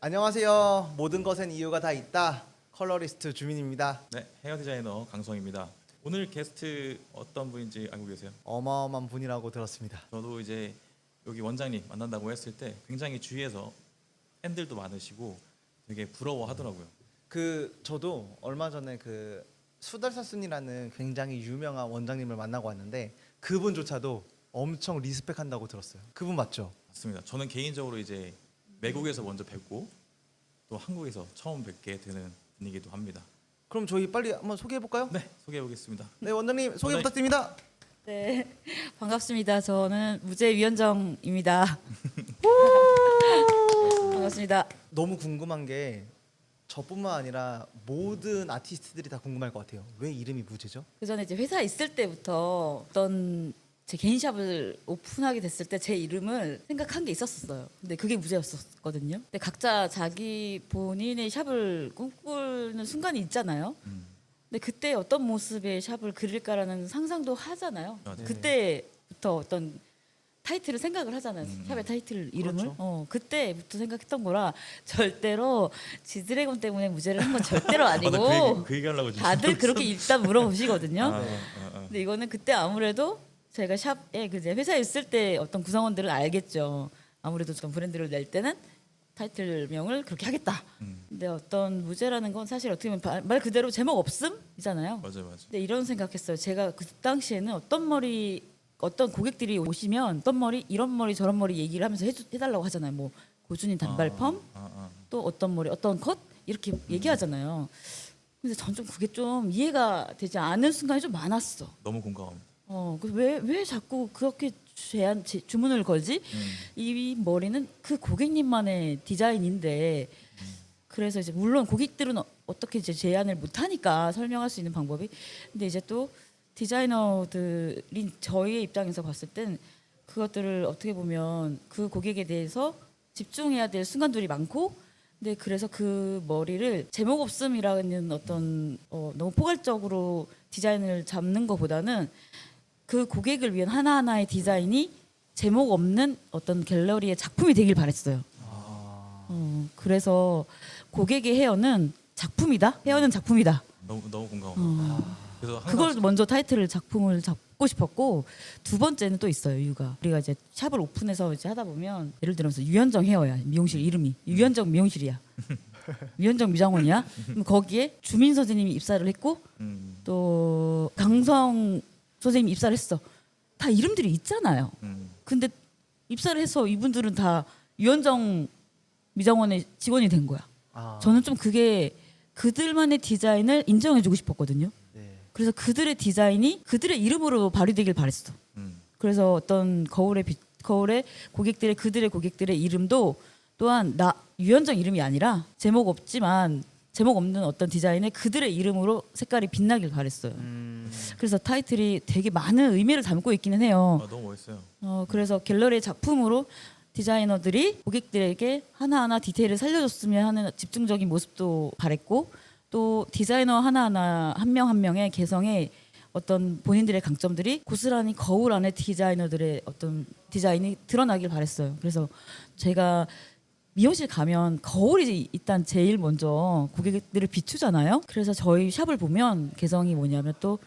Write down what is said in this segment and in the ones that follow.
안녕하세요. 모든 것엔 이유가 다 있다. 컬러리스트 주민입니다. 네, 헤어 디자이너 강성입니다. 오늘 게스트 어떤 분인지 알고 계세요? 어마어마한 분이라고 들었습니다. 저도 이제 여기 원장님 만난다고 했을 때 굉장히 주위에서 팬들도 많으시고 되게 부러워하더라고요. 저도 얼마 전에 수달사순이라는 굉장히 유명한 원장님을 만나고 왔는데 그분조차도 엄청 리스펙한다고 들었어요. 그분 맞죠? 맞습니다. 저는 개인적으로 이제 외국에서 먼저 뵙고 또 한국에서 처음 뵙게 되는 분이기도 합니다. 그럼 저희 빨리 한번 소개해 볼까요? 네, 소개해 보겠습니다. 네, 원장님 소개 원장님. 부탁드립니다. 네, 반갑습니다. 저는 무제 위원정입니다. 반갑습니다. 너무 궁금한 게 저뿐만 아니라 모든 아티스트들이 다 궁금할 것 같아요. 왜 이름이 무제죠? 그 전에 이제 회사 있을 때부터 어떤 제 개인 샵을 오픈하게 됐을 때 제 이름을 생각한 게 있었어요. 근데 그게 무제였었거든요. 근데 각자 자기 본인의 샵을 꿈꾸는 순간이 있잖아요. 근데 그때 어떤 모습의 샵을 그릴까라는 상상도 하잖아요. 맞아요. 그때부터 어떤 타이틀을 생각을 하잖아요. 샵의 타이틀 이름을. 그렇죠. 그때부터 생각했던 거라 절대로 지드래곤 때문에 무제를 한 건 절대로 아니고 그 얘기 하려고 지금 다들 그렇게 일단 물어보시거든요. 아, 근데 이거는 그때 아무래도 제가 샵에 이제 회사에 있을 때 어떤 구성원들은 알겠죠. 아무래도 어떤 브랜드를 낼 때는 타이틀명을 그렇게 하겠다. 근데 어떤 무제라는 건 사실 어떻게 보면 말 그대로 제목 없음이잖아요. 맞아요. 근데 이런 생각했어요. 제가 그 당시에는 어떤 고객들이 오시면 어떤 머리 이런 머리 저런 머리 얘기를 하면서 해달라고 하잖아요. 뭐 고준이 단발 펌, 또 어떤 머리 어떤 컷 이렇게 얘기하잖아요. 근데 전 좀 그게 좀 이해가 되지 않은 순간이 좀 많았어. 너무 공감합니다. 왜 자꾸 그렇게 주문을 걸지? 이 머리는 그 고객님만의 디자인인데 그래서 이제 물론 고객들은 어떻게 이제 제안을 못 하니까 설명할 수 있는 방법이 근데 이제 또 디자이너들이 저희의 입장에서 봤을 땐 그것들을 어떻게 보면 그 고객에 대해서 집중해야 될 순간들이 많고 근데 그래서 그 머리를 제목 없음이라는 어떤 너무 포괄적으로 디자인을 잡는 것보다는 그 고객을 위한 하나하나의 디자인이 제목 없는 어떤 갤러리의 작품이 되길 바랬어요. 그래서 고객의 헤어는 작품이다. 헤어는 작품이다. 너무 공감합니다. 그래서 항상 그걸 먼저 작품을 잡고 싶었고 두 번째는 또 있어요. 이유가 우리가 이제 샵을 오픈해서 이제 하다 보면 예를 들어서 유현정 헤어야 미용실 이름이 유현정 미용실이야. 유현정 미장원이야. 그럼 거기에 주민 선생님이 입사를 했고 또 강성 선생님이 입사를 했어. 다 이름들이 있잖아요. 근데 입사를 해서 이분들은 다 유현정 미장원의 직원이 된 거야. 저는 좀 그게 그들만의 디자인을 인정해주고 싶었거든요. 네. 그래서 그들의 디자인이 그들의 이름으로 발휘되길 바랬어. 그래서 어떤 거울의 그들의 고객들의 이름도 또한 나 유현정 이름이 아니라 제목 없는 어떤 디자인에 그들의 이름으로 색깔이 빛나길 바랬어요. 그래서 타이틀이 되게 많은 의미를 담고 있기는 해요. 너무 멋있어요. 그래서 갤러리의 작품으로 디자이너들이 고객들에게 하나하나 디테일을 살려줬으면 하는 집중적인 모습도 바랬고 또 디자이너 하나하나 한 명 한 명의 개성에 어떤 본인들의 강점들이 고스란히 거울 안에 디자이너들의 어떤 디자인이 드러나길 바랬어요. 그래서 제가 미용실 가면 거울이 일단 제일 먼저 고객들을 비추잖아요. 그래서 저희 샵을 보면 개성이 뭐냐면 또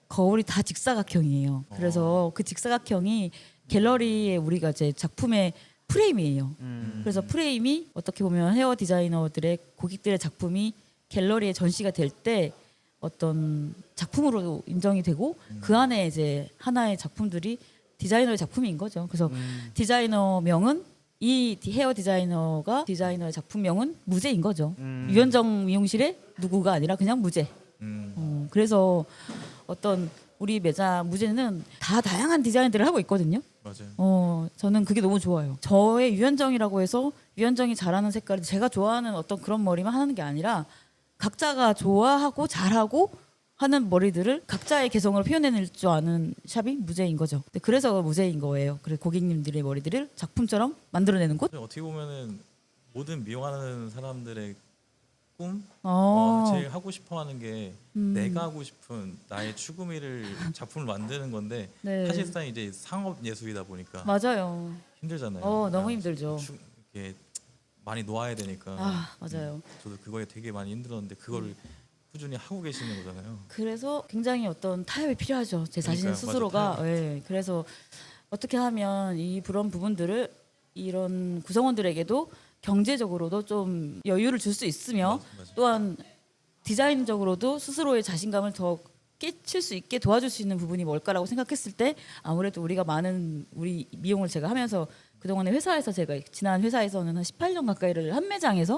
거울이 다 직사각형이에요. 그래서 그 직사각형이 갤러리에 우리가 이제 작품의 프레임이에요. 그래서 프레임이 어떻게 보면 헤어 디자이너들의 고객들의 작품이 갤러리에 전시가 될 때 어떤 작품으로 인정이 되고 그 안에 이제 하나의 작품들이 디자이너의 작품인 거죠. 그래서 디자이너명은 이 헤어 디자이너가 디자이너의 작품명은 무제인 거죠. 유현정 미용실의 누구가 아니라 그냥 무제. 그래서 어떤 우리 매장 무제는 다 다양한 디자인들을 하고 있거든요. 맞아요. 저는 그게 너무 좋아요. 저의 유현정이라고 해서 유현정이 잘하는 색깔이 제가 좋아하는 어떤 그런 머리만 하는 게 아니라 각자가 좋아하고 잘하고 하는 머리들을 각자의 개성으로 표현해낼 줄 아는 샵이 무제인 거죠. 그래서 무제인 거예요. 그래서 고객님들의 머리들을 작품처럼 만들어내는 곳. 어떻게 보면은 모든 미용하는 사람들의 꿈, 어. 제일 하고 싶어하는 게 내가 하고 싶은 나의 추구미를 작품을 만드는 건데 네. 사실상 이제 상업 예술이다 보니까 맞아요. 힘들잖아요. 너무 그러니까 힘들죠. 이렇게 많이 놓아야 되니까 아 맞아요. 저도 그거에 되게 많이 힘들었는데 그거를 꾸준히 하고 계시는 거잖아요. 그래서 굉장히 어떤 타협이 필요하죠. 제 자신 그러니까요. 스스로가. 맞아, 예. 그래서 어떻게 하면 그런 부분들을 이런 구성원들에게도 경제적으로도 좀 여유를 줄 수 있으며 맞아. 또한 디자인적으로도 스스로의 자신감을 더 끼칠 수 있게 도와줄 수 있는 부분이 뭘까라고 생각했을 때 아무래도 우리가 많은 우리 미용을 제가 하면서 그동안에 회사에서 제가 지난 회사에서는 한 18년 가까이를 한 매장에서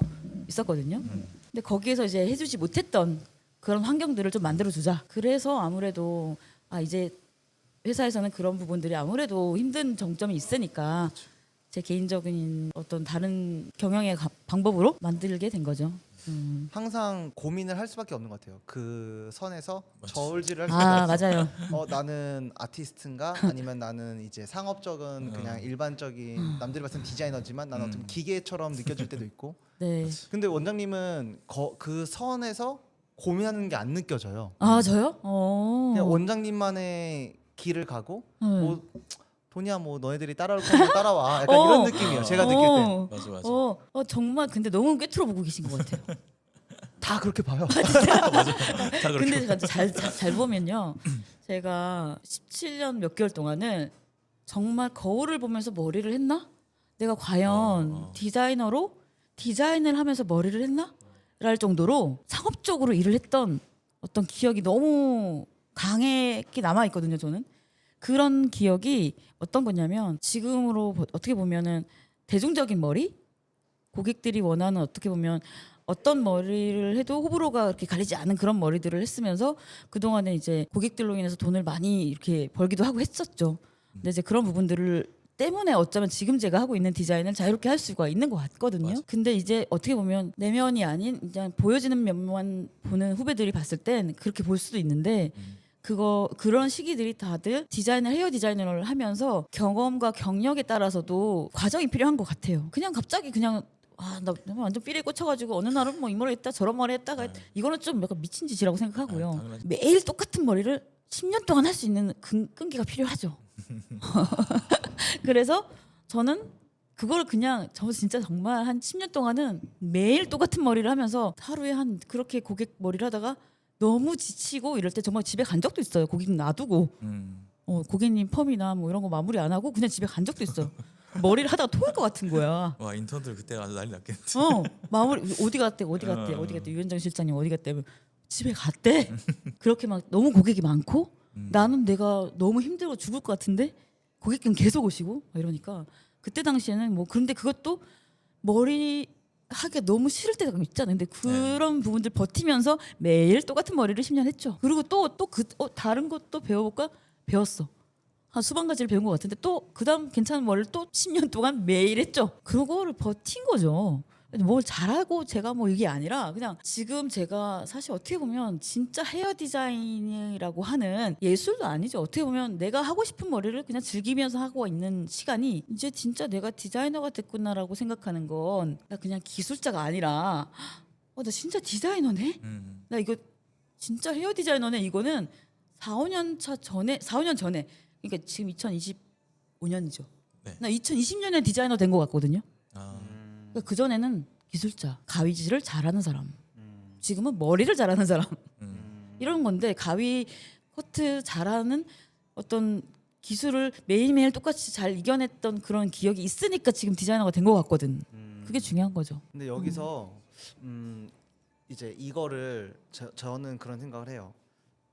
있었거든요. 근데 거기에서 이제 해주지 못했던 그런 환경들을 좀 만들어 주자. 그래서 아무래도 이제 회사에서는 그런 부분들이 아무래도 힘든 정점이 있으니까 제 개인적인 어떤 다른 경영의 방법으로 만들게 된 거죠. 항상 고민을 할 수밖에 없는 것 같아요. 그 선에서 맞아. 저울질을 할 수밖에 없어요. 맞아요. 나는 아티스트인가 아니면 나는 이제 상업적인 그냥 일반적인 남들이 봤을 때 디자이너지만 나는 어떤 기계처럼 느껴질 때도 있고. 네. 근데 원장님은 그 선에서 고민하는 게 안 느껴져요. 아 저요? 어. 그냥 원장님만의 길을 가고 네. 뭐 돈이야 뭐 너희들이 따라올 거면 따라와 약간 이런 느낌이에요. 제가 느낄 때. 맞아. 정말 근데 너무 꿰뚫어 보고 계신 것 같아요. 다 그렇게 봐요. 다 그렇게. 근데 제가 잘 보면요, 제가 17년 몇 개월 동안은 정말 거울을 보면서 머리를 했나? 내가 과연 디자이너로 디자인을 하면서 머리를 했나? 랄 정도로 상업적으로 일을 했던 어떤 기억이 너무 강하게 남아 있거든요. 저는 그런 기억이 어떤 거냐면 지금으로 어떻게 보면은 대중적인 머리, 고객들이 원하는 어떻게 보면 어떤 머리를 해도 호불호가 그렇게 가리지 않은 그런 머리들을 했으면서 그동안에 이제 고객들로 인해서 돈을 많이 이렇게 벌기도 하고 했었죠. 근데 이제 그런 부분들을 때문에 어쩌면 지금 제가 하고 있는 디자인을 자유롭게 할 수가 있는 것 같거든요. 맞아. 근데 이제 어떻게 보면 내면이 아닌 그냥 보여지는 면만 보는 후배들이 봤을 땐 그렇게 볼 수도 있는데 그런 시기들이 다들 헤어 디자이너를 하면서 경험과 경력에 따라서도 과정이 필요한 것 같아요. 그냥 갑자기 그냥 나 완전 삘에 꽂혀가지고 어느 날은 뭐 이 머리 했다 저런 머리 했다가 이거는 좀 약간 미친 짓이라고 생각하고요. 당연하지. 매일 똑같은 머리를 10년 동안 할 수 있는 끈기가 필요하죠. 그래서 저는 그걸 그냥 저 진짜 정말 한 10년 동안은 매일 똑같은 머리를 하면서 하루에 한 그렇게 고객 머리를 하다가 너무 지치고 이럴 때 정말 집에 간 적도 있어요. 고객 놔두고 고객님 펌이나 뭐 이런 거 마무리 안 하고 그냥 집에 간 적도 있어요. 머리를 하다가 토할 것 같은 거야. 와 인턴들 그때 아주 난리 났겠는데. 마무리 어디 갔대 유현정 실장님 어디 갔대 집에 갔대. 그렇게 막 너무 고객이 많고 나는 내가 너무 힘들고 죽을 것 같은데 고객님 계속 오시고 막 이러니까 그때 당시에는 뭐 그런데 그것도 머리 하기가 너무 싫을 때가 있잖아요. 근데 그런 부분들 버티면서 매일 똑같은 머리를 10년 했죠. 그리고 또 다른 것도 배워볼까 배웠어. 한 수만 가지를 배운 것 같은데 또 그다음 괜찮은 머리를 또 10년 동안 매일 했죠. 그거를 버틴 거죠. 뭘 잘하고 제가 뭐 이게 아니라 그냥 지금 제가 사실 어떻게 보면 진짜 헤어 디자인이라고 하는 예술도 아니죠. 어떻게 보면 내가 하고 싶은 머리를 그냥 즐기면서 하고 있는 시간이 이제 진짜 내가 디자이너가 됐구나라고 생각하는 건 나 그냥 기술자가 아니라 나 진짜 디자이너네? 나 이거 진짜 헤어 디자이너네. 이거는 4년 전에 그러니까 지금 2025년이죠. 네. 나 2020년에 디자이너 된 것 같거든요. 아, 그러니까 그 전에는 기술자, 가위질을 잘하는 사람, 지금은 머리를 잘하는 사람 이런 건데 가위 커트 잘하는 어떤 기술을 매일매일 똑같이 잘 이겨냈던 그런 기억이 있으니까 지금 디자이너가 된 것 같거든. 그게 중요한 거죠. 근데 여기서 이제 이거를 저는 그런 생각을 해요.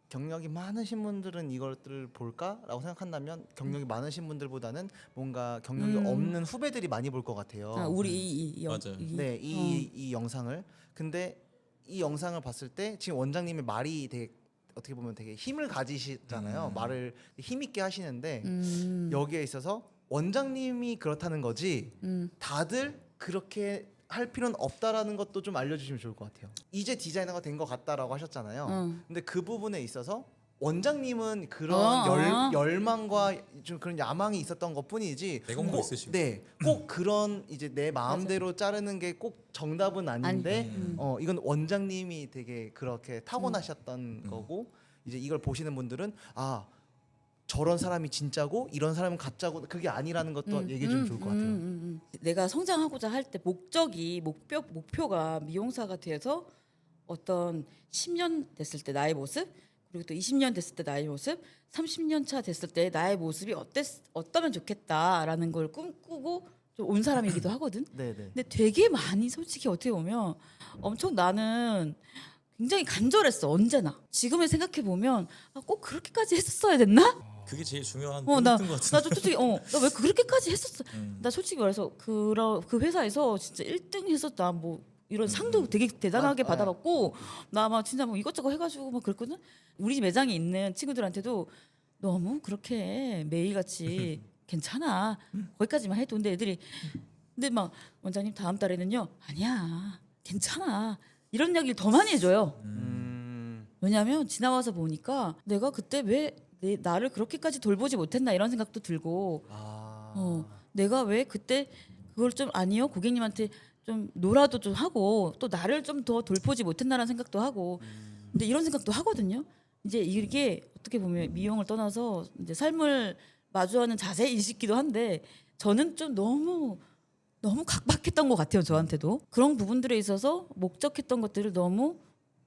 경력이 많으신 분들은 이것들을 볼까라고 생각한다면 경력이 많으신 분들보다는 뭔가 경력이 없는 후배들이 많이 볼 것 같아요. 우리 맞아요. 네, 이 영상을. 근데 이 영상을 봤을 때 지금 원장님의 말이 되게 어떻게 보면 되게 힘을 가지시잖아요. 말을 힘 있게 하시는데 여기에 있어서 원장님이 그렇다는 거지 다들 그렇게 할 필요는 없다라는 것도 좀 알려주시면 좋을 것 같아요. 이제 디자이너가 된 것 같다라고 하셨잖아요. 근데 그 부분에 있어서 원장님은 그런 열망과 좀 그런 야망이 있었던 것뿐이지. 내공도 있으시고. 네, 꼭 그런 이제 내 마음대로 자르는 게 꼭 정답은 아닌데, 이건 원장님이 되게 그렇게 타고나셨던 거고 이제 이걸 보시는 분들은 저런 사람이 진짜고 이런 사람은 가짜고 그게 아니라는 것도 얘기해 주면 좋을 것 같아요. 내가 성장하고자 할 때 목표가 미용사가 돼서 어떤 10년 됐을 때 나의 모습, 그리고 또 20년 됐을 때 나의 모습, 30년 차 됐을 때 나의 모습이 어떠면 좋겠다라는 걸 꿈꾸고 좀 온 사람이기도 하거든. 네네. 근데 되게 많이 솔직히 어떻게 보면 엄청 나는 굉장히 간절했어 언제나. 지금을 생각해 보면 꼭 그렇게까지 했었어야 됐나? 그게 제일 중요한 나 포인트인 것 같은데. 나도 솔직히 나 왜 그렇게까지 했었어? 음. 나 솔직히 말해서 그 회사에서 진짜 1등 했었다. 뭐 이런 상도 되게 대단하게 아, 받아봤고 나 막 진짜 뭐 이것저것 해가지고 막 그랬거든. 우리 집 매장에 있는 친구들한테도 너무 그렇게 매일같이 괜찮아 거기까지만 해도 근데 애들이 근데 막 원장님 다음 달에는요 아니야 괜찮아 이런 이야기를 더 많이 해줘요. 왜냐하면 지나와서 보니까 내가 그때 왜 나를 그렇게까지 돌보지 못했나 이런 생각도 들고 내가 왜 그때 그걸 좀 아니요 고객님한테 좀 놀아도 좀 하고 또 나를 좀 더 돌보지 못했나라는 생각도 하고 근데 이런 생각도 하거든요. 이제 이게 어떻게 보면 미용을 떠나서 이제 삶을 마주하는 자세 인식기도 한데 저는 좀 너무 각박했던 것 같아요. 저한테도 그런 부분들에 있어서 목적했던 것들을 너무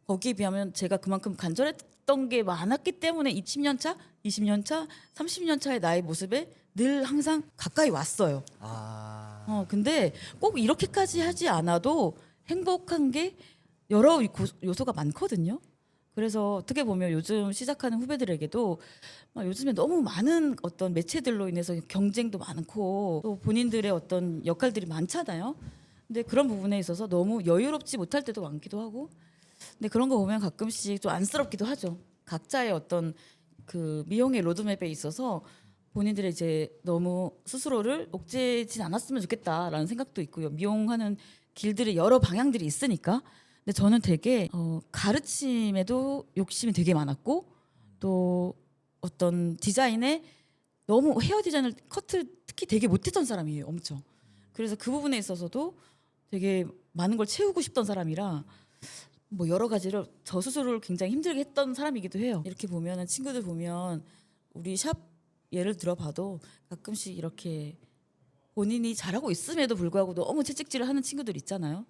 거기에 비하면 제가 그만큼 간절했던 게 많았기 때문에 10년 차, 20년 차, 30년 차의 나의 모습에 늘 항상 가까이 왔어요. 근데 꼭 이렇게까지 하지 않아도 행복한 게 여러 요소가 많거든요. 그래서 어떻게 보면 요즘 시작하는 후배들에게도 요즘에 너무 많은 어떤 매체들로 인해서 경쟁도 많고 또 본인들의 어떤 역할들이 많잖아요. 근데 그런 부분에 있어서 너무 여유롭지 못할 때도 많기도 하고 근데 그런 거 보면 가끔씩 좀 안쓰럽기도 하죠. 각자의 어떤 그 미용의 로드맵에 있어서 본인들의 이제 너무 스스로를 옥죄진 않았으면 좋겠다라는 생각도 있고요. 미용하는 길들이 여러 방향들이 있으니까. 근데 저는 되게 가르침에도 욕심이 되게 많았고 또 어떤 디자인에 너무 헤어 디자인을 커트를 특히 되게 못했던 사람이에요. 엄청. 그래서 그 부분에 있어서도 되게 많은 걸 채우고 싶던 사람이라 뭐 여러 가지를 저 스스로를 굉장히 힘들게 했던 사람이기도 해요. 이렇게 보면은 친구들 보면 우리 샵 예를 들어봐도 가끔씩 이렇게 본인이 잘하고 있음에도 불구하고 너무 채찍질을 하는 친구들 있잖아요.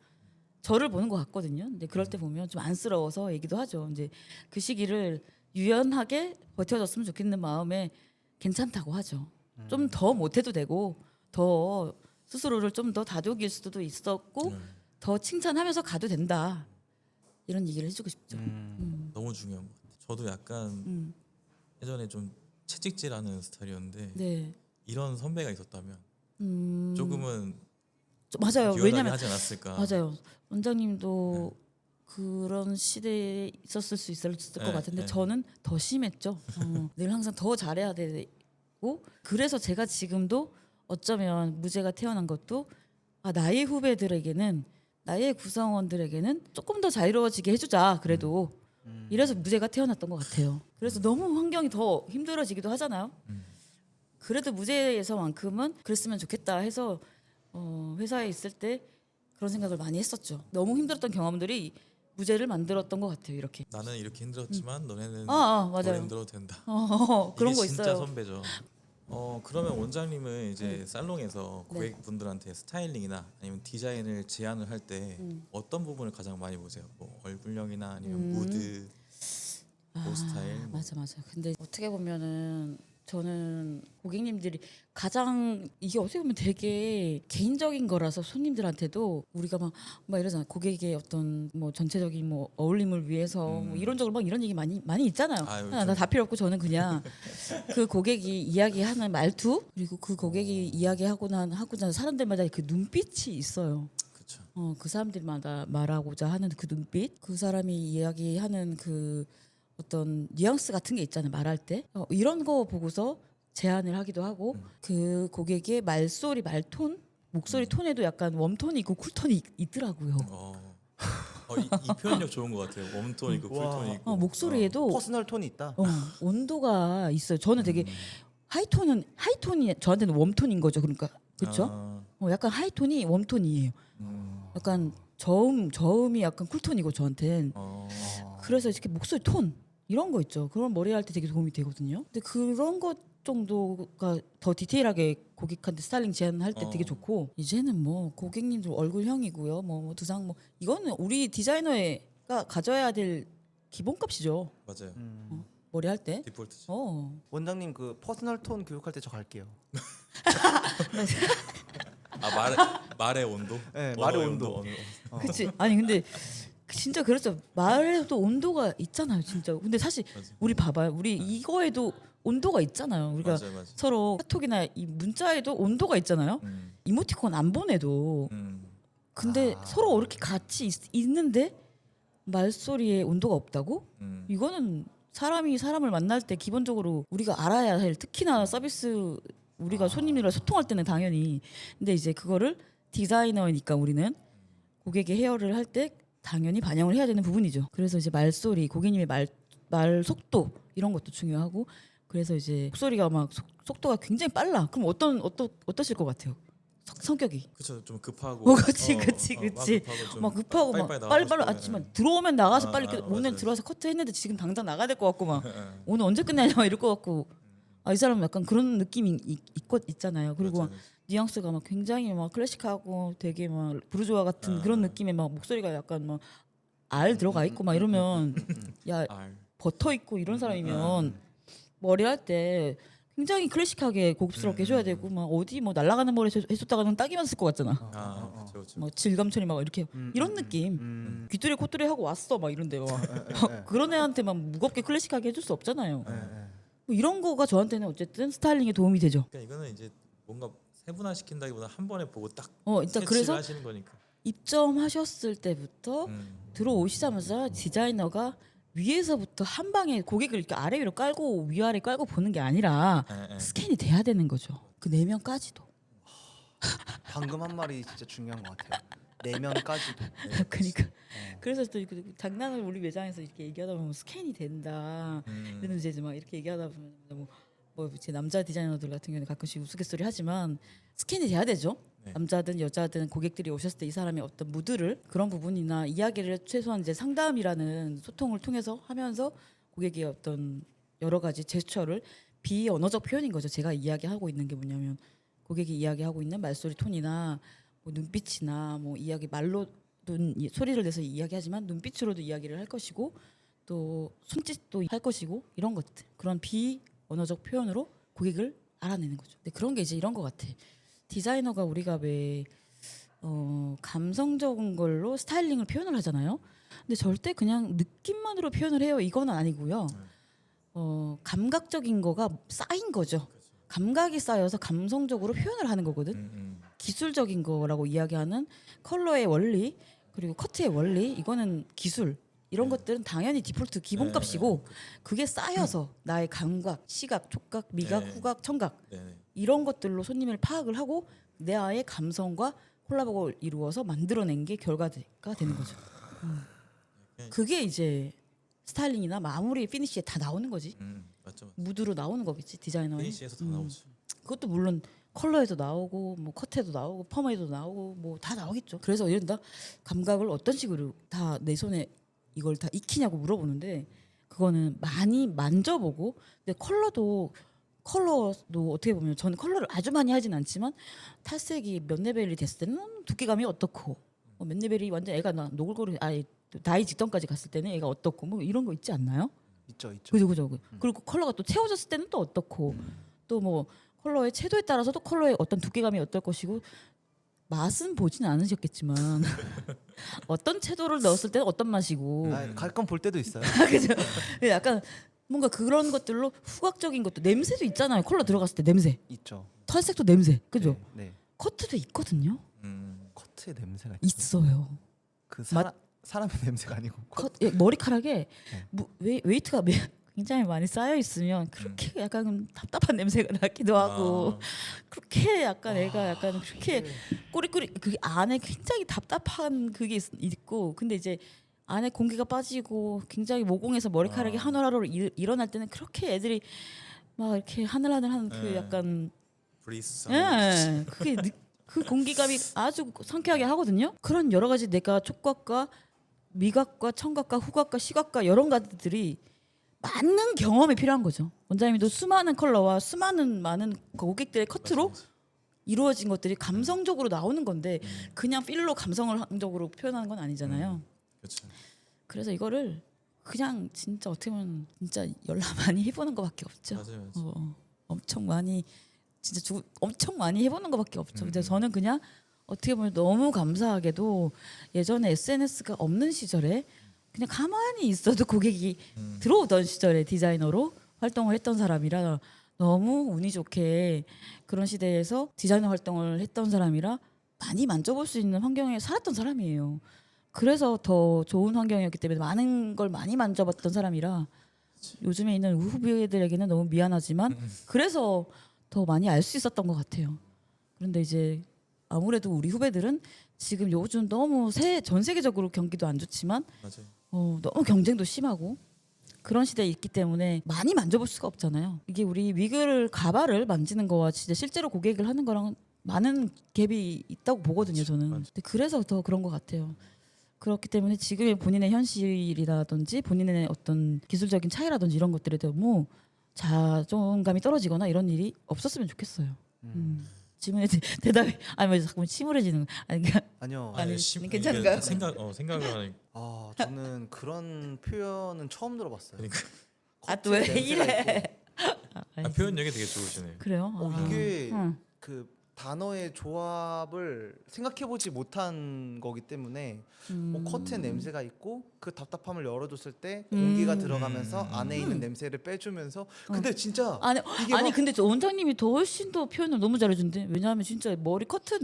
저를 보는 것 같거든요. 근데 그럴 때 보면 좀 안쓰러워서 얘기도 하죠. 이제 그 시기를 유연하게 버텨줬으면 좋겠는 마음에 괜찮다고 하죠. 좀 더 못해도 되고 더 스스로를 좀 더 다독일 수도 있었고 더 칭찬하면서 가도 된다. 이런 얘기를 해주고 싶죠. 너무 중요한 것 같아요. 저도 약간 예전에 좀 채찍질하는 스타일이었는데 네. 이런 선배가 있었다면 조금은 맞아요. 유연하게 왜냐면 하지 않았을까. 맞아요. 원장님도 그런 시대에 있었을 수 있을 것 네, 같은데 네. 저는 더 심했죠. 늘 항상 더 잘해야 되고 그래서 제가 지금도 어쩌면 무죄가 태어난 것도 나의 후배들에게는 나의 구성원들에게는 조금 더 자유로워지게 해주자 그래도 이래서 무죄가 태어났던 것 같아요. 그래서 너무 환경이 더 힘들어지기도 하잖아요. 그래도 무죄에서만큼은 그랬으면 좋겠다 해서 회사에 있을 때 그런 생각을 많이 했었죠. 너무 힘들었던 경험들이 무죄를 만들었던 것 같아요. 이렇게. 나는 이렇게 힘들었지만 너네는 맞아요. 더 힘들어도 된다. 그런 이게 거 진짜 있어요. 선배죠. 그러면 원장님은 이제 살롱에서 네. 고객분들한테 스타일링이나 아니면 디자인을 제안을 할 때 어떤 부분을 가장 많이 보세요? 뭐 얼굴형이나 아니면 무드, 뭐 스타일? 뭐. 맞아. 근데 어떻게 보면은 저는 고객님들이 가장 이게 어떻게 보면 되게 개인적인 거라서 손님들한테도 우리가 막 이러잖아. 고객의 어떤 뭐 전체적인 뭐 어울림을 위해서 뭐 이론적으로 막 이런 얘기 많이 있잖아요. 아유, 나 다 필요 없고 저는 그냥 그 고객이 이야기하는 말투 그리고 그 고객이 하고자 사람들마다 그 눈빛이 있어요. 그렇죠. 그 사람들마다 말하고자 하는 그 눈빛, 그 사람이 이야기하는 그 어떤 뉘앙스 같은 게 있잖아요. 말할 때 이런 거 보고서 제안을 하기도 하고 그 고객의 말소리, 말톤, 목소리 톤에도 약간 웜톤이 있고 쿨톤이 있더라고요. 이 표현력 좋은 것 같아요. 웜톤 있고 쿨톤 있고. 목소리에도 퍼스널 톤이 있다. 온도가 있어요. 저는 되게 하이톤이 저한테는 웜톤인 거죠. 그러니까 그렇죠? 약간 하이톤이 웜톤이에요. 약간 저음이 약간 쿨톤이고 저한텐. 그래서 이렇게 목소리 톤 이런 거 있죠. 그런 머리 할 때 되게 도움이 되거든요. 근데 그런 것 정도가 더 디테일하게 고객한테 스타일링 제안할 때 되게 좋고 이제는 뭐 고객님들 얼굴형이고요. 뭐 두상 뭐 이거는 우리 디자이너가 가져야 될 기본값이죠. 맞아요. 머리 할 때. 디폴트죠. 원장님 그 퍼스널 톤 교육할 때 저 갈게요. 말의 온도? 네, 언어의 말의 온도. 그치. 아니 근데 진짜 그렇죠. 말에도 온도가 있잖아요, 진짜. 근데 사실 맞아. 우리 봐봐요. 우리 이거에도 온도가 있잖아요. 우리가 맞아요. 서로 카톡이나 이 문자에도 온도가 있잖아요. 이모티콘 안 보내도. 근데 서로 이렇게 같이 있는데 말소리에 온도가 없다고? 이거는 사람이 사람을 만날 때 기본적으로 우리가 알아야 할 특히나 서비스 우리가 손님이랑 소통할 때는 당연히 근데 이제 그거를 디자이너니까 우리는 고객의 헤어를 할 때 당연히 반영을 해야 되는 부분이죠. 그래서 이제 말소리, 고객님의 말 속도 이런 것도 중요하고 그래서 이제 목소리가 막 속도가 굉장히 빨라. 그럼 어떠실 것 같아요? 성격이. 그렇죠. 좀 급하고. 그치. 막 급하고 막 빨리빨리 아침에 들어오면 나가서 빨리 오늘 맞아요. 들어와서 커트했는데 지금 당장 나가야 될 것 같고 막 오늘 언제 끝내냐 막 이럴 것 같고 이 사람은 약간 그런 느낌이 있잖아요. 그리고 맞아요. 뉘앙스가 막 굉장히 막 클래식하고 되게 막 부르주아 같은 그런 느낌의 막 목소리가 약간 막 알 들어가 있고 막 이러면 야 버터 있고 이런 사람이면 머리 할 때 굉장히 클래식하게 고급스럽게 해줘야 되고 막 어디 뭐 날아가는 머리 해줬다가는 딱이만 쓸 것 같잖아. 그렇죠. 막 질감처리 막 이렇게 이런 느낌. 귀뚜리 코뚜리 하고 왔어 막 이런데 막 그런 애한테 막 무겁게 클래식하게 해줄 수 없잖아요. 뭐 이런 거가 저한테는 어쨌든 스타일링에 도움이 되죠. 그러니까 이거는 이제 뭔가 세분화 시킨다기보다 한 번에 보고 딱 일단 색칠을 그래서 하시는 거니까. 입점하셨을 때부터 들어오시자마자 디자이너가 위에서부터 한 방에 고객을 이렇게 아래 위로 깔고 위아래 깔고 보는 게 아니라 스캔이 돼야 되는 거죠. 그 내면까지도. 방금 한 말이 진짜 중요한 것 같아요. 내면까지도. 그러니까 그래서 또 이렇게 장난을 우리 매장에서 이렇게 얘기하다 보면 스캔이 된다. 이런 이제 막 이렇게 얘기하다 보면 제 남자 디자이너들 같은 경우는 가끔씩 우스갯소리 하지만 스캔이 돼야 되죠. 네. 남자든 여자든 고객들이 오셨을 때 이 사람의 어떤 무드를 그런 부분이나 이야기를 최소한 이제 상담이라는 소통을 통해서 하면서 고객의 어떤 여러 가지 제스처를 비언어적 표현인 거죠. 제가 이야기하고 있는 게 뭐냐면 고객이 이야기하고 있는 말소리 톤이나 뭐 눈빛이나 뭐 이야기 말로도 소리를 내서 이야기하지만 눈빛으로도 이야기를 할 것이고 또 손짓도 할 것이고 이런 것들 그런 비언어적 표현으로 고객을 알아내는 거죠. 근데 그런 게 이제 이런 것 같아. 디자이너가 우리가 왜 감성적인 걸로 스타일링을 표현을 하잖아요. 근데 절대 그냥 느낌만으로 표현을 해요. 이건 아니고요. 감각적인 거가 쌓인 거죠. 감각이 쌓여서 감성적으로 표현을 하는 거거든. 기술적인 거라고 이야기하는 컬러의 원리 그리고 커트의 원리 이거는 기술 이런 것들은 당연히 디폴트 기본값이고 그게 쌓여서 나의 감각, 시각, 촉각, 미각, 후각, 청각 이런 것들로 손님을 파악을 하고 내 아의 감성과 콜라보를 이루어서 만들어낸 게 결과가 되는 거죠. 그게 이제 스타일링이나 마무리 피니시에 다 나오는 거지. 맞죠. 무드로 나오는 거겠지 디자이너의. 피니시에서 다 나오죠. 그것도 물론 컬러에도 나오고 뭐 컷에도 나오고 펌에도 나오고 뭐 다 나오겠죠. 그래서 이런다 감각을 어떤 식으로 다 내 손에 이걸 다 익히냐고 물어보는데 그거는 많이 만져보고 근데 컬러도 어떻게 보면 저는 컬러를 아주 많이 하진 않지만 탈색이 몇 레벨이 됐을 때는 두께감이 어떻고 몇 레벨이 완전 애가 노골골이 나이 직전까지 갔을 때는 애가 어떻고 뭐 이런 거 있지 않나요? 있죠. 그죠. 그리고 컬러가 또 채워졌을 때는 또 어떻고 또 뭐 컬러의 채도에 따라서도 컬러의 어떤 두께감이 어떨 것이고 맛은 보지는 않으셨겠지만 어떤 채도를 넣었을 때는 어떤 맛이고 가끔 볼 때도 있어요. 그죠? 약간 뭔가 그런 것들로 후각적인 것도 냄새도 있잖아요. 컬러 들어갔을 때 냄새. 있죠. 탈색도 냄새. 그죠? 네. 커트도 있거든요. 커트의 냄새가 있어요. 그 사람의 냄새가 아니고 머리카락에 웨이트가 굉장히 많이 쌓여 있으면 그렇게 약간 답답한 냄새가 나기도 하고 그렇게 약간 애가 약간 그렇게 꼬리꼬리 그 안에 굉장히 답답한 그게 있고 근데 이제 안에 공기가 빠지고 굉장히 모공에서 머리카락이 하늘하로 일어날 때는 그렇게 애들이 막 이렇게 하늘하늘한 그 약간 브리스. 그게 그 공기감이 아주 상쾌하게 하거든요. 그런 여러 가지 내가 촉각과 미각과 청각과 후각과 시각과 여러 가지들이 많은 경험이 필요한 거죠. 원장님도 수많은 컬러와 수많은 많은 고객들의 커트로 맞아. 이루어진 것들이 감성적으로 나오는 건데 그냥 필로 감성적으로 표현하는 건 아니잖아요. 그렇죠. 그래서 이거를 그냥 진짜 어떻게 보면 진짜 연락 많이 해보는 것밖에 없죠. 맞아요. 엄청 많이 진짜 엄청 많이 해보는 것밖에 없죠. 근데 저는 그냥 어떻게 보면 너무 감사하게도 예전에 SNS가 없는 시절에 그냥 가만히 있어도 고객이 들어오던 시절에 디자이너로 활동을 했던 사람이라 너무 운이 좋게 그런 시대에서 디자이너 활동을 했던 사람이라 많이 만져볼 수 있는 환경에 살았던 사람이에요. 그래서 더 좋은 환경이었기 때문에 많은 걸 많이 만져봤던 사람이라 요즘에 있는 후배들에게는 너무 미안하지만 그래서 더 많이 알 수 있었던 것 같아요. 그런데 이제 아무래도 우리 후배들은 지금 요즘 너무 전 세계적으로 경기도 안 좋지만 맞아요. 너무 경쟁도 심하고 그런 시대에 있기 때문에 많이 만져볼 수가 없잖아요. 이게 우리 위글 가발을 만지는 거와 진짜 실제로 고객을 하는 거랑 많은 갭이 있다고 보거든요. 저는. 맞아. 근데 그래서 더 그런 것 같아요. 그렇기 때문에 지금의 본인의 현실이라든지 본인의 어떤 기술적인 차이라든지 이런 것들에 너무 자존감이 떨어지거나 이런 일이 없었으면 좋겠어요. 질문에 대답이 아니 뭐 자꾸 침울해지는 거 아니 그러니까 아니요. 아니, 이게 괜찮은가요? 생각을 하니 저는 그런 표현은 처음 들어봤어요. 그러니까 또 왜 냄새가 이래? 있고. 표현력이 되게 좋으시네요. 그래요? 이게 응. 그 단어의 조합을 생각해보지 못한 거기 때문에 뭐 커튼 냄새가 있고 그 답답함을 열어줬을 때 공기가 들어가면서 안에 있는 냄새를 빼주면서 근데 진짜 아니 이게 막 근데 저 원장님이 더 훨씬 더 표현을 너무 잘해준대. 왜냐하면 진짜 머리 커튼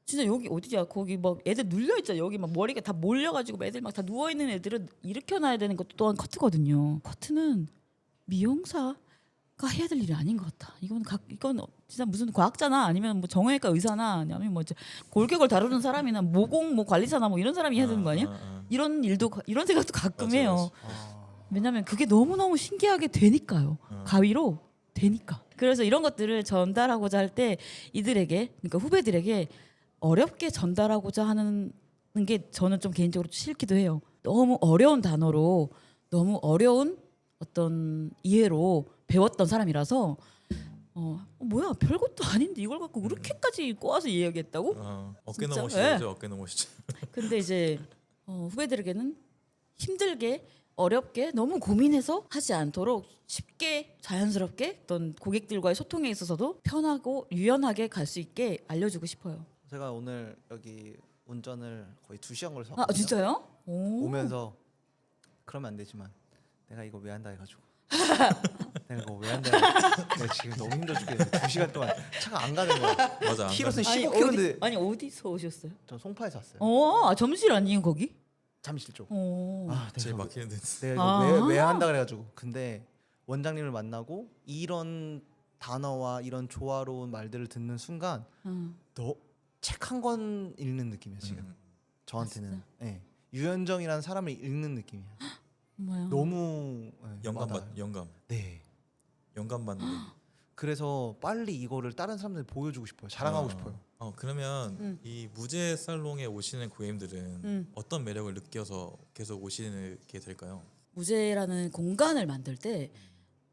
진짜 여기 어디야 거기 막 애들 눌려 있잖아. 여기 막 머리가 다 몰려가지고 애들 막 다 누워 있는 애들을 일으켜놔야 되는 것도 또한 커트거든요. 커트는 미용사가 해야 될 일이 아닌 것 같다. 이건 진짜 무슨 과학자나 아니면 뭐 정형외과 의사나 아니면 뭐 이제 골격을 다루는 사람이나 모공 뭐 관리사나 뭐 이런 사람이 해야 되는 거 아니야? 이런 일도 이런 생각도 가끔 맞아, 해요. 맞아. 왜냐면 그게 너무너무 신기하게 되니까요. 가위로 되니까. 그래서 이런 것들을 전달하고자 할 때 이들에게 그러니까 후배들에게 어렵게 전달하고자 하는 게 저는 좀 개인적으로 싫기도 해요. 너무 어려운 단어로 너무 어려운 어떤 이해로 배웠던 사람이라서 뭐야 별것도 아닌데 이걸 갖고 그렇게까지 꼬아서 이야기했다고? 어깨 진짜? 넘으시죠? 어깨 넘으시죠? 근데 이제 후배들에게는 힘들게 어렵게 너무 고민해서 하지 않도록 쉽게 자연스럽게 어떤 고객들과의 소통에 있어서도 편하고 유연하게 갈 수 있게 알려주고 싶어요. 제가 오늘 여기 운전을 거의 2시간 걸려서 아 왔거든요. 진짜요? 오. 오면서 그러면 안 되지만 내가 이거 왜 한다 해가지고 내가 이거 왜 한다 해가지고 내가 지금 너무 힘들어 죽겠는데 2시간 동안 차가 안 가는 거야. 맞아. 키로수는 아니, 15km인데 어디서 오셨어요? 전 송파에서 왔어요. 점실 아니에요 거기? 잠실 쪽. 제일 내가 막히는 데. 내가 이거 왜 한다 그래가지고 근데 원장님을 만나고 이런 단어와 이런 조화로운 말들을 듣는 순간 너 책 한 권 읽는 느낌이야 지금 저한테는. 네. 유현정이라는 사람을 읽는 느낌이야. 뭐야? 너무 영감 와닿아요. 영감. 네. 영감 받는. 그래서 빨리 이거를 다른 사람들한테 보여주고 싶어요. 자랑하고 싶어요. 그러면 이 무제 살롱에 오시는 고객님들은 어떤 매력을 느껴서 계속 오시게 될까요? 무제라는 공간을 만들 때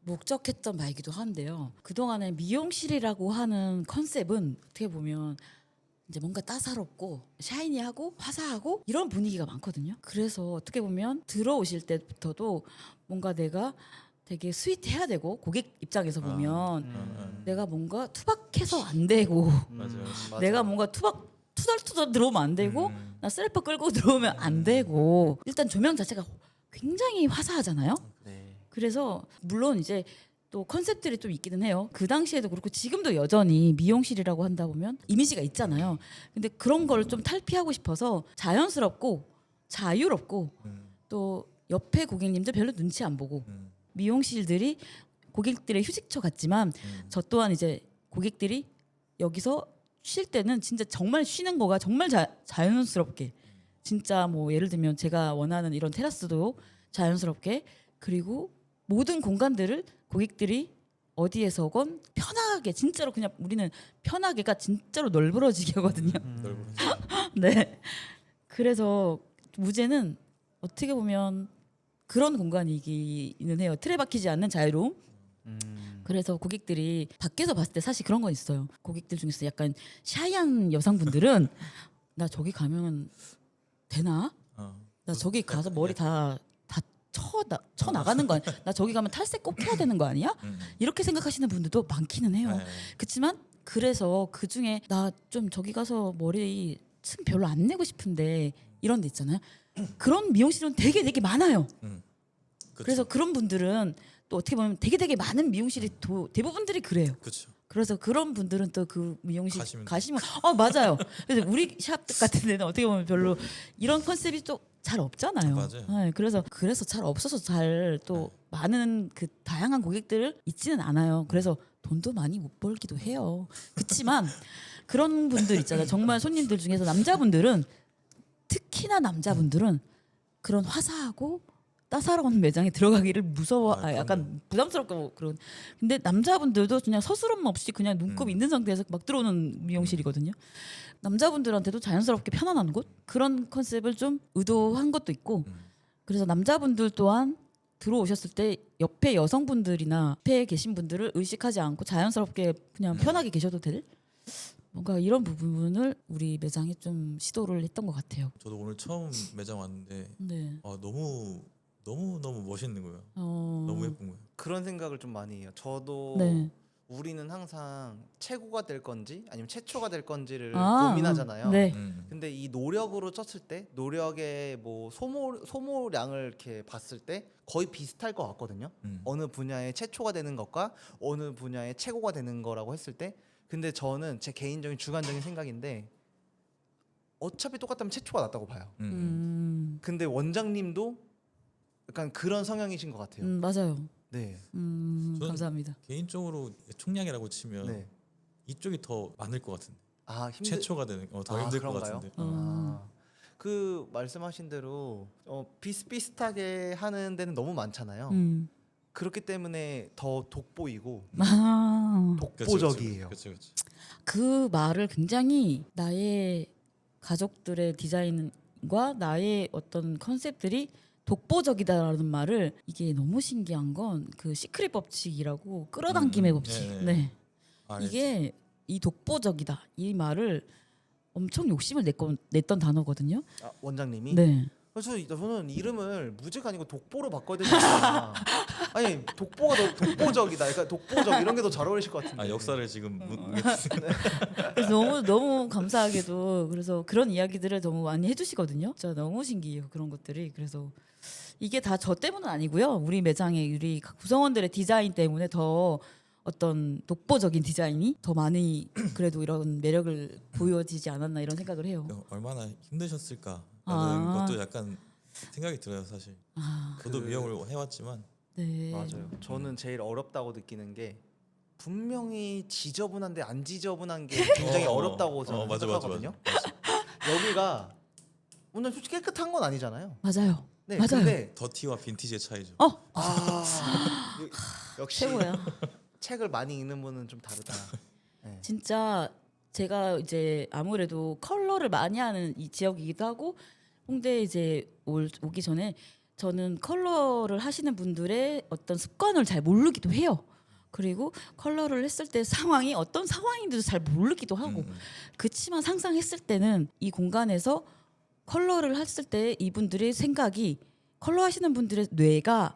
목적했던 말이기도 한데요. 그동안에 미용실이라고 하는 컨셉은 어떻게 보면 이제 뭔가 따사롭고 샤이니하고 화사하고 이런 분위기가 많거든요. 그래서 어떻게 보면 들어오실 때부터도 뭔가 내가 되게 스윗해야 되고 고객 입장에서 보면 내가 뭔가 투박해서 안 되고 맞아요. 내가 뭔가 투덜투덜 들어오면 안 되고 나 셀프 끌고 들어오면 안 되고 일단 조명 자체가 굉장히 화사하잖아요. 네. 그래서 물론 이제 또 컨셉들이 좀 있기는 해요. 그 당시에도 그렇고 지금도 여전히 미용실이라고 한다 보면 이미지가 있잖아요. 근데 그런 걸 좀 탈피하고 싶어서 자연스럽고 자유롭고 또 옆에 고객님들 별로 눈치 안 보고 미용실들이 고객들의 휴식처 같지만 저 또한 이제 고객들이 여기서 쉴 때는 진짜 정말 쉬는 거가 정말 자연스럽게 진짜 뭐 예를 들면 제가 원하는 이런 테라스도 자연스럽게 그리고 모든 공간들을 고객들이 어디에서건 편하게 진짜로 그냥 우리는 편하게가 진짜로 널브러지게 하거든요. 넓은. 네. 그래서 무제는 어떻게 보면 그런 공간이기는 해요. 틀에 박히지 않는 자유로움. 그래서 고객들이 밖에서 봤을 때 사실 그런 건 있어요. 고객들 중에서 약간 샤이한 여성분들은 나 저기 가면 되나? 나 저기 가서 머리 다 쳐 나가는 거 아니야? 나 저기 가면 탈색 꼭 해야 되는 거 아니야? 이렇게 생각하시는 분들도 많기는 해요. 네. 그렇지만 그래서 그 중에 나 좀 저기 가서 머리 층 별로 안 내고 싶은데 이런 데 있잖아요. 그런 미용실은 되게 많아요. 그쵸. 그래서 그런 분들은 또 어떻게 보면 되게 많은 미용실이 대부분들이 그래요. 그렇죠. 그래서 그런 분들은 또 그 미용실 가시면 맞아요. 그래서 우리 샵 같은 데는 어떻게 보면 별로 이런 컨셉이 또 잘 없잖아요. 맞아요. 네, 그래서 잘 없어서 잘 또 많은 그 다양한 고객들을 있지는 않아요. 그래서 돈도 많이 못 벌기도 해요. 그렇지만 그런 분들 있잖아요. 정말 손님들 중에서 남자분들은 특히나 남자분들은 그런 화사하고 따사로운 매장에 들어가기를 무서워, 약간 부담스럽고 그런. 근데 남자분들도 그냥 서스럼 없이 그냥 눈곱 있는 상태에서 막 들어오는 미용실이거든요. 남자분들한테도 자연스럽게 편안한 곳 그런 컨셉을 좀 의도한 것도 있고. 그래서 남자분들 또한 들어오셨을 때 옆에 여성분들이나 옆에 계신 분들을 의식하지 않고 자연스럽게 그냥 편하게 계셔도 될 뭔가 이런 부분을 우리 매장에 좀 시도를 했던 것 같아요. 저도 오늘 처음 매장 왔는데 네. 너무 멋있는 거예요. 어... 너무 예쁜 거예요. 그런 생각을 좀 많이 해요. 저도 네. 우리는 항상 최고가 될 건지 아니면 최초가 될 건지를 아, 고민하잖아요. 네. 근데 이 노력으로 쪘을 때 노력의 뭐 소모량을 이렇게 봤을 때 거의 비슷할 것 같거든요. 어느 분야의 최초가 되는 것과 어느 분야의 최고가 되는 거라고 했을 때, 근데 저는 제 개인적인 주관적인 생각인데 어차피 똑같다면 최초가 낫다고 봐요. 근데 원장님도 약간 그런 성향이신 것 같아요. 맞아요. 네. 저는 감사합니다. 개인적으로 총량이라고 치면 네. 이쪽이 더 많을 것 같은데. 아 최초가 되는 더 힘들 것 그런가요? 같은데. 그 말씀하신 대로 비슷비슷하게 하는 데는 너무 많잖아요. 그렇기 때문에 더 돋보이고 독보적이에요. 그렇죠. 그 말을 굉장히 나의 가족들의 디자인과 나의 어떤 컨셉들이 독보적이다라는 말을 이게 너무 신기한 건 그 시크릿 법칙이라고 끌어당김의 법칙. 네. 이게 이 독보적이다 이 말을 엄청 욕심을 냈던 단어거든요. 원장님이. 네. 그래서 저는 이름을 무지가 아니고 독보로 바꿔야 되지 않나. 아니 독보가 더 독보적이다. 그러니까 독보적 이런 게 더 잘 어울리실 것 같은데. 역사를 지금 그래서 너무 감사하게도 그래서 그런 이야기들을 너무 많이 해주시거든요. 진짜 너무 신기해요 그런 것들이. 그래서 이게 다 저 때문은 아니고요. 우리 매장의 우리 구성원들의 디자인 때문에 더 어떤 독보적인 디자인이 더 많이 그래도 이런 매력을 보여지지 않았나 이런 생각을 해요. 얼마나 힘드셨을까라는 것도 약간 생각이 들어요 사실. 저도 미용을 해왔지만. 네. 맞아요. 저는 제일 어렵다고 느끼는 게 분명히 지저분한데 안 지저분한 게 굉장히 어렵다고 저는 생각하거든요. 여기가 오늘 솔직히 깨끗한 건 아니잖아요. 맞아요. 네, 맞아요. 근데 더티와 빈티지의 차이죠. 역시 최고야. 책을 많이 읽는 분은 좀 다르다. 네. 진짜 제가 이제 아무래도 컬러를 많이 하는 이 지역이기도 하고 홍대에 이제 오기 전에 저는 컬러를 하시는 분들의 어떤 습관을 잘 모르기도 해요. 그리고 컬러를 했을 때 상황이 어떤 상황인지도 잘 모르기도 하고 그치만 상상했을 때는 이 공간에서 컬러를 했을 때 이분들의 생각이 컬러 하시는 분들의 뇌가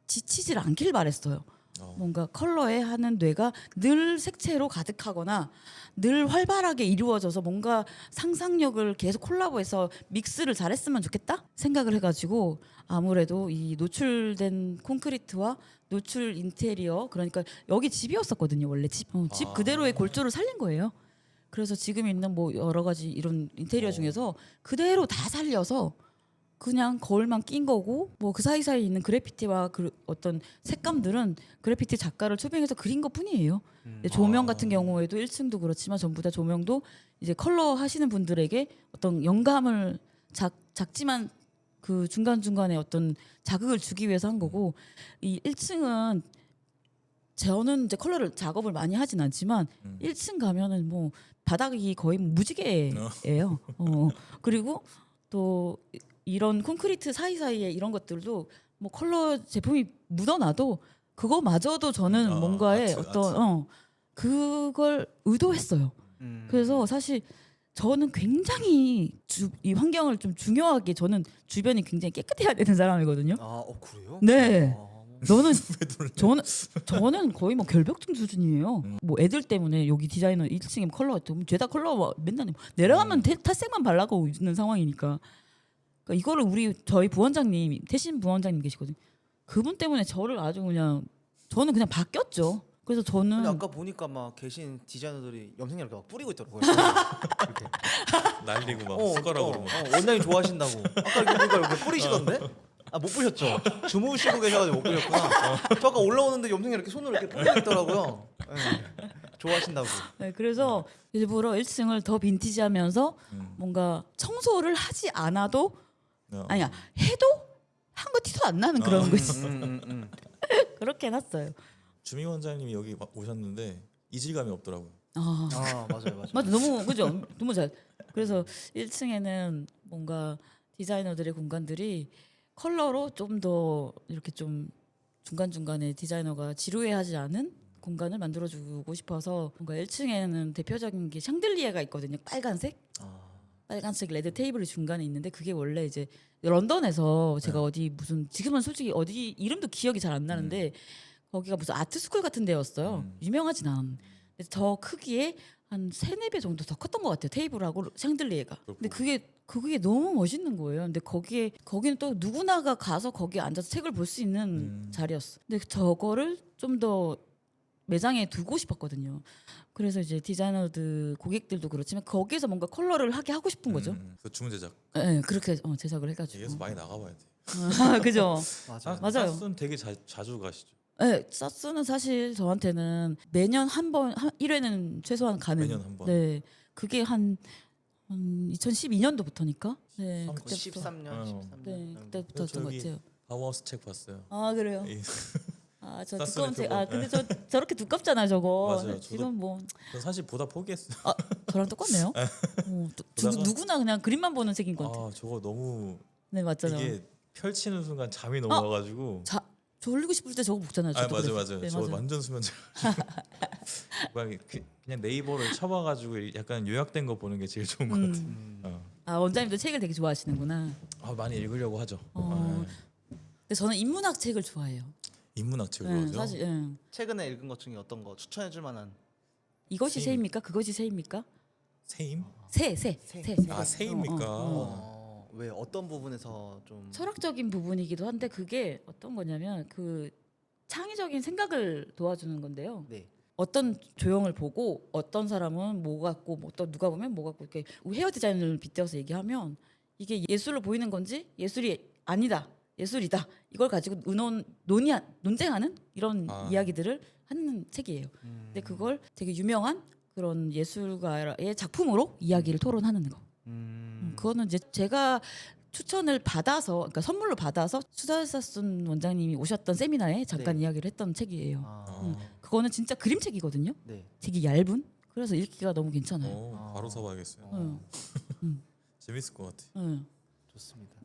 지치질 않길 바랬어요. 뭔가 컬러에 하는 뇌가 늘 색채로 가득하거나 늘 활발하게 이루어져서 뭔가 상상력을 계속 콜라보해서 믹스를 잘했으면 좋겠다 생각을 해가지고 아무래도 이 노출된 콘크리트와 노출 인테리어 그러니까 여기 집이었었거든요 원래 집 그대로의 골조를 살린 거예요. 그래서 지금 있는 뭐 여러 가지 이런 인테리어 중에서 그대로 다 살려서 그냥 거울만 낀 거고 뭐 그 사이사이에 있는 그래피티와 그 어떤 색감들은 그래피티 작가를 초빙해서 그린 것뿐이에요. 조명 같은 경우에도 1층도 그렇지만 전부 다 조명도 이제 컬러 하시는 분들에게 어떤 영감을 작지만 그 중간중간에 어떤 자극을 주기 위해서 한 거고 이 1층은 저는 이제 컬러를 작업을 많이 하진 않지만 1층 가면은 뭐 바닥이 거의 무지개예요. 그리고 또 이런 콘크리트 사이사이에 이런 것들도 뭐 컬러 제품이 묻어나도 그거마저도 저는 뭔가의 아트. 그걸 의도했어요. 그래서 사실 저는 굉장히 이 환경을 좀 중요하게 저는 주변이 굉장히 깨끗해야 되는 사람이거든요. 그래요? 네. 아. 저는 거의 뭐 결벽증 수준이에요. 뭐 애들 때문에 여기 디자이너 1층에 컬러가 좀 죄다 컬러 맨날 내려가면 탈색만 발라고 있는 상황이니까. 그러니까 이거를 저희 부원장님 태신 부원장님 계시거든요. 그분 때문에 저를 아주 그냥 저는 그냥 바뀌었죠. 그래서 아니, 저는 아까 보니까 막 계신 디자이너들이 염색약 이렇게 막 뿌리고 있더라고요. 이렇게. 날리고 막 숟가락으로 막. 원장님 좋아하신다고. 아까 이렇게 보니까 이렇게 뿌리시던데? 못 뿌셨죠? 주무시고 계셔가지고 못 뿌셨구나. 저 아까 올라오는데 염색약 이렇게 손으로 이렇게 뿌리고 있더라고요. 네. 좋아하신다고. 네, 그래서 일부러 1층을 더 빈티지하면서 뭔가 청소를 하지 않아도 아니야 해도 한 거 티도 안 나는 그런 거 있어. 그렇게 해놨어요. 주미 원장님이 여기 오셨는데 이질감이 없더라고요. 맞아요. 맞아 너무 그죠 너무 잘. 그래서 1층에는 뭔가 디자이너들의 공간들이 컬러로 좀 더 이렇게 좀 중간 중간에 디자이너가 지루해하지 않은 공간을 만들어주고 싶어서 뭔가 1층에는 대표적인 게 샹들리에가 있거든요. 빨간색 레드 테이블이 중간에 있는데 그게 원래 이제 런던에서 제가 어디 무슨 지금은 솔직히 어디 이름도 기억이 잘 안 나는데 거기가 무슨 아트 스쿨 같은 데였어요. 유명하진 않은. 근데 더 크기에 한 3-4배 정도 더 컸던 것 같아요. 테이블하고 샹들리에가. 근데 그게 너무 멋있는 거예요. 근데 거기는 또 누구나가 가서 거기에 앉아서 책을 볼 수 있는 자리였어. 근데 저거를 좀 더 매장에 두고 싶었거든요. 그래서 이제 디자이너들 고객들도 그렇지만 거기에서 뭔가 컬러를 하고 싶은 거죠. 그 주문 제작. 네, 그렇게 제작을 해가지고. 여기서 많이 나가봐야 돼. 그죠. 맞아요. 사스는 되게 자주 가시죠. 네, 사스는 사실 저한테는 매년 한 1회는 최소한 가는. 매년 한 번. 네, 그게 한 2012년도부터니까. 네, 한 그때부터. 13년. 네, 그때부터였던 것 저기 같아요. 하우스 책 봤어요. 그래요. 이- 저 사스는 두꺼운 책. 그거. 근데 저렇게 두껍잖아요, 저거. 맞아요. 지금 뭐 전 사실 보다 포기했어요. 저랑 똑같네요. 보다가- 누구나 그냥 그림만 보는 책인 것 같아요. 저거 너무 네, 맞잖아요. 이게 펼치는 순간 잠이 넘어가가지고. 졸리고 싶을 때 저거 먹잖아요. 저도 맞아요. 그래서. 네, 저 완전 수면제. 그냥 네이버를 쳐봐가지고 약간 요약된 거 보는 게 제일 좋은 것 같아요. 원장님도 책을 되게 좋아하시는구나. 많이 읽으려고 하죠. 근데 저는 인문학 책을 좋아해요. 인문학 책을 네, 좋아하죠. 사실 최근에 읽은 것 중에 어떤 거 추천해줄 만한? 이것이 새입니까? 그것이 새입니까? 세임? 새. 새입니까? 왜 어떤 부분에서 좀 철학적인 부분이기도 한데 그게 어떤 거냐면 그 창의적인 생각을 도와주는 건데요. 네. 어떤 조형을 보고 어떤 사람은 뭐 같고 어떤 누가 보면 뭐 같고 이렇게 헤어 디자인을 빗대어서 얘기하면 이게 예술로 보이는 건지 예술이 아니다. 예술이다. 이걸 가지고 논쟁하는 이런 이야기들을 하는 책이에요. 근데 그걸 되게 유명한 그런 예술가의 작품으로 이야기를 토론하는 거. 그거는 이제 제가 추천을 받아서 그러니까 선물로 받아서 수달사순 원장님이 오셨던 세미나에 잠깐 이야기를 했던 책이에요. 그거는 진짜 그림책이거든요. 네. 되게 얇은. 그래서 읽기가 너무 괜찮아요. 바로 사봐야겠어요. 재밌을 것 같아. 좋습니다.